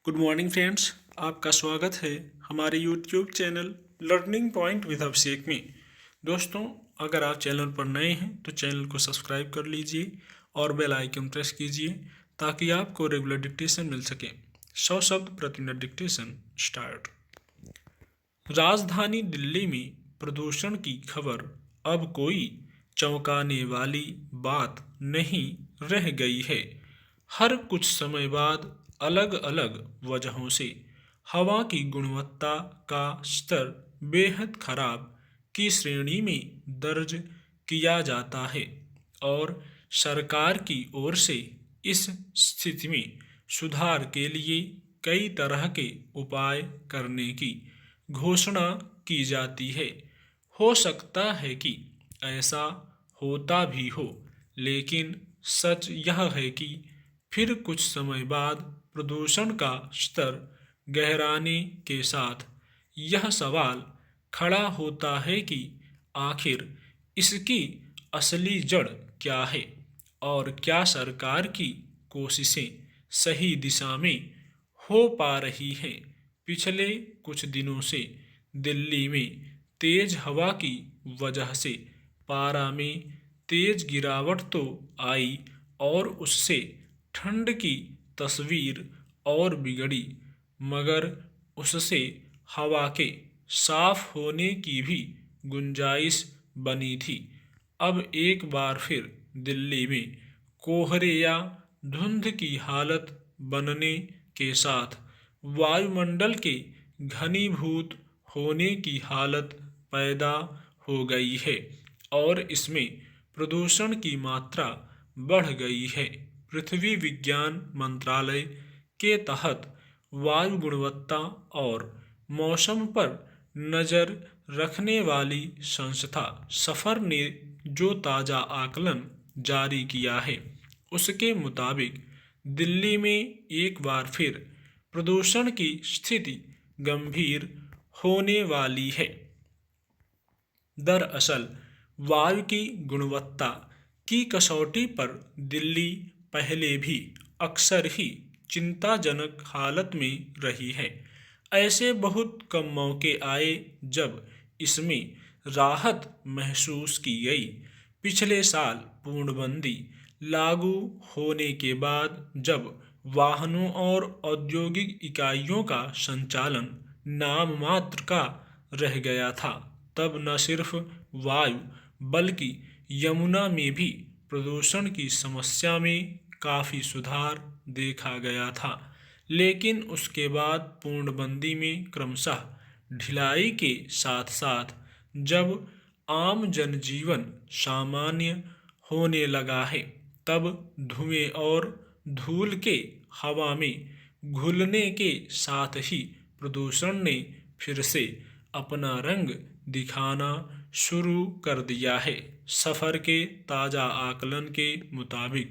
Good morning friends, आपका स्वागत है हमारे YouTube channel learning point with Abhishek में। दोस्तों, अगर आप चैनल पर नए हैं तो चैनल को सब्सक्राइब कर लीजिए और बेल आइकन प्रेस कीजिए ताकि आपको रेगुलर डिक्टेशन मिल सके। 100 शब्द प्रति मिनट डिक्टेशन स्टार्ट। राजधानी दिल्ली में प्रदूषण की खबर अब कोई चौंकाने वाली बात नहीं रह गई है। हर कुछ समय बाद अलग अलग वजहों से हवा की गुणवत्ता का स्तर बेहद खराब की श्रेणी में दर्ज किया जाता है और सरकार की ओर से इस स्थिति में सुधार के लिए कई तरह के उपाय करने की घोषणा की जाती है। हो सकता है कि ऐसा होता भी हो, लेकिन सच यह है कि फिर कुछ समय बाद प्रदूषण का स्तर गहराने के साथ यह सवाल खड़ा होता है कि आखिर इसकी असली जड़ क्या है और क्या सरकार की कोशिशें सही दिशा में हो पा रही हैं। पिछले कुछ दिनों से दिल्ली में तेज हवा की वजह से पारा में तेज गिरावट तो आई और उससे ठंड की तस्वीर और बिगड़ी, मगर उससे हवा के साफ होने की भी गुंजाइश बनी थी। अब एक बार फिर दिल्ली में कोहरे या धुंध की हालत बनने के साथ वायुमंडल के घनीभूत होने की हालत पैदा हो गई है और इसमें प्रदूषण की मात्रा बढ़ गई है। पृथ्वी विज्ञान मंत्रालय के तहत वायु गुणवत्ता और मौसम पर नज़र रखने वाली संस्था सफर ने जो ताज़ा आकलन जारी किया है, उसके मुताबिक दिल्ली में एक बार फिर प्रदूषण की स्थिति गंभीर होने वाली है। दरअसल वायु की गुणवत्ता की कसौटी पर दिल्ली पहले भी अक्सर ही चिंताजनक हालत में रही है। ऐसे बहुत कम मौके आए जब इसमें राहत महसूस की गई। पिछले साल पूर्णबंदी लागू होने के बाद जब वाहनों और औद्योगिक इकाइयों का संचालन नाम मात्र का रह गया था, तब न सिर्फ वायु बल्कि यमुना में भी प्रदूषण की समस्या में काफ़ी सुधार देखा गया था। लेकिन उसके बाद पूर्णबंदी में क्रमशः ढिलाई के साथ साथ जब आम जनजीवन सामान्य होने लगा है, तब धुएं और धूल के हवा में घुलने के साथ ही प्रदूषण ने फिर से अपना रंग दिखाना शुरू कर दिया है। सफर के ताज़ा आकलन के मुताबिक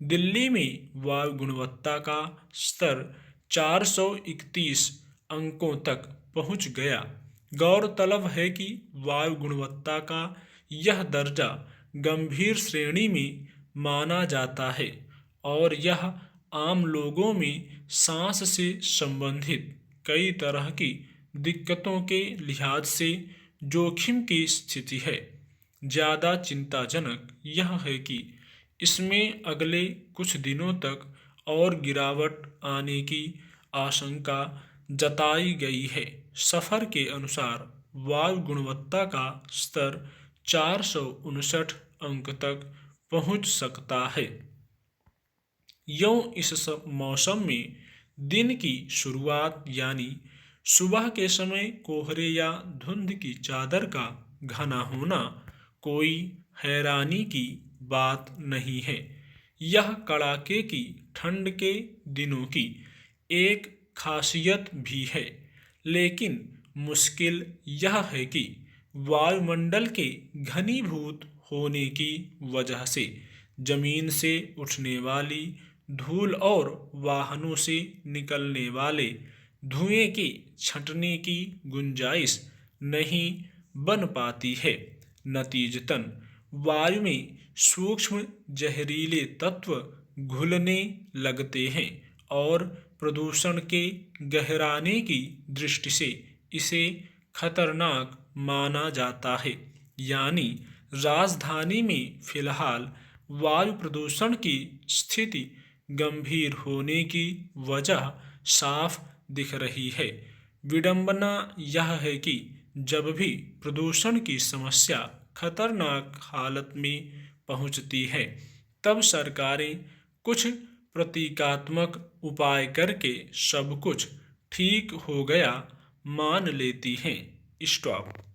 दिल्ली में वायु गुणवत्ता का स्तर 431 अंकों तक पहुंच गया। गौरतलब है कि वायु गुणवत्ता का यह दर्जा गंभीर श्रेणी में माना जाता है और यह आम लोगों में सांस से संबंधित कई तरह की दिक्कतों के लिहाज से जोखिम की स्थिति है। ज़्यादा चिंताजनक यह है कि इसमें अगले कुछ दिनों तक और गिरावट आने की आशंका जताई गई है। सफर के अनुसार वायु गुणवत्ता का स्तर 459 अंक तक पहुंच सकता है। यूं इस मौसम में दिन की शुरुआत यानी सुबह के समय कोहरे या धुंध की चादर का घना होना कोई हैरानी की बात नहीं है। यह कड़ाके की ठंड के दिनों की एक खासियत भी है, लेकिन मुश्किल यह है कि वायुमंडल के घनीभूत होने की वजह से जमीन से उठने वाली धूल और वाहनों से निकलने वाले धुएं के छंटने की गुंजाइश नहीं बन पाती है। नतीजतन वायु में सूक्ष्म जहरीले तत्व घुलने लगते हैं और प्रदूषण के गहराने की दृष्टि से इसे खतरनाक माना जाता है। यानी राजधानी में फिलहाल वायु प्रदूषण की स्थिति गंभीर होने की वजह साफ दिख रही है। विडंबना यह है कि जब भी प्रदूषण की समस्या खतरनाक हालत में पहुंचती है, तब सरकारें कुछ प्रतीकात्मक उपाय करके सब कुछ ठीक हो गया मान लेती हैं। स्टॉप।